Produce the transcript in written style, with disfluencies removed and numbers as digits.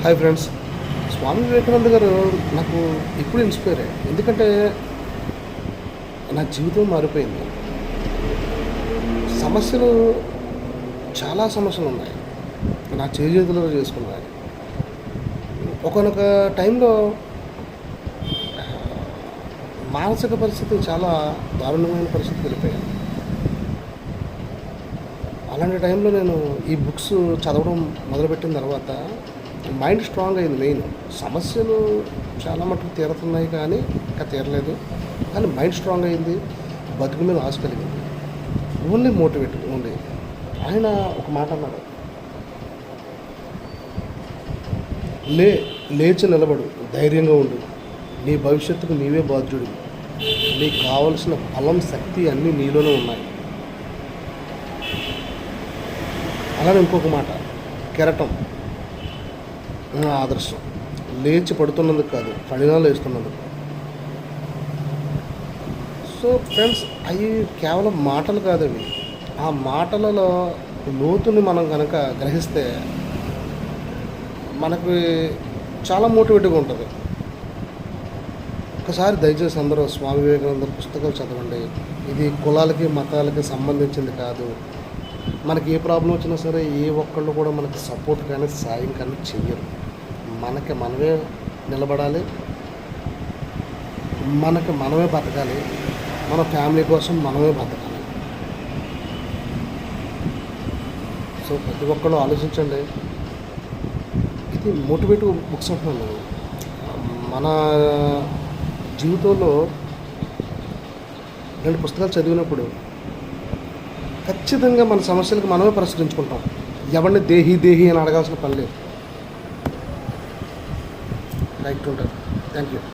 Hi friends. Swami Vivekananda గారు నాకు ఎప్పుడు ఇన్స్పైర్ అయ్యారు. ఎందుకంటే నా జీవితం మారిపోయింది. సమస్యలు చాలా సమస్యలు ఉన్నాయి, నా చేతులలో చేసుకున్నాయి. ఒకనొక టైంలో మానసిక పరిస్థితి చాలా దారుణమైన పరిస్థితికి వెళ్ళిపోయాను. అలాంటి టైంలో నేను ఈ బుక్స్ చదవడం మొదలుపెట్టిన తర్వాత మైండ్ స్ట్రాంగ్ అయింది. మెయిన్ సమస్యలు చాలా మటుకు తీరుతున్నాయి, కానీ ఇంకా తీరలేదు. కానీ మైండ్ స్ట్రాంగ్ అయింది, బతుకు మీద ఆశ కలిగింది. Only motivate only. ఆయన ఒక మాట అన్నాడు, లేచి నిలబడు, ధైర్యంగా ఉండు, నీ భవిష్యత్తుకు నీవే బాధ్యుడు, నీకు కావలసిన బలం శక్తి అన్నీ నీలోనే ఉన్నాయి. అలానే ఇంకొక మాట, కెరటం నా ఆదర్శం, లేచి పడుతున్నందుకు కాదు, పడినాలు వేస్తున్నందుకు. సో ఫ్రెండ్స్, అవి కేవలం మాటలు కాదు, అవి ఆ మాటలలో లోతుని మనం కనుక గ్రహిస్తే మనకి చాలా మోటివేటివ్గా ఉంటుంది. ఒకసారి దయచేసి అందరూ స్వామి వివేకానంద పుస్తకాలు చదవండి. ఇది కులాలకి మతాలకి సంబంధించింది కాదు. మనకి ఏ ప్రాబ్లం వచ్చినా సరే ఏ ఒక్కళ్ళు కూడా మనకి సపోర్ట్ కానీ సాయం కానీ చెయ్యరు. మనకి మనమే నిలబడాలి, మనకి మనమే బతకాలి, మన ఫ్యామిలీ కోసం మనమే బతకాలి. సో ప్రతి ఒక్కళ్ళు ఆలోచించండి. ఇది మోటివేటివ్ బుక్స్ అంటున్నాను. మన జీవితంలో 2 పుస్తకాలు చదివినప్పుడు ఖచ్చితంగా మన సమస్యలకు మనమే పరిష్కరించుకుంటాం. ఎవరిని దేహి అని అడగాల్సిన పని లేదు. రైట్ ఉంటుంది. Thank you.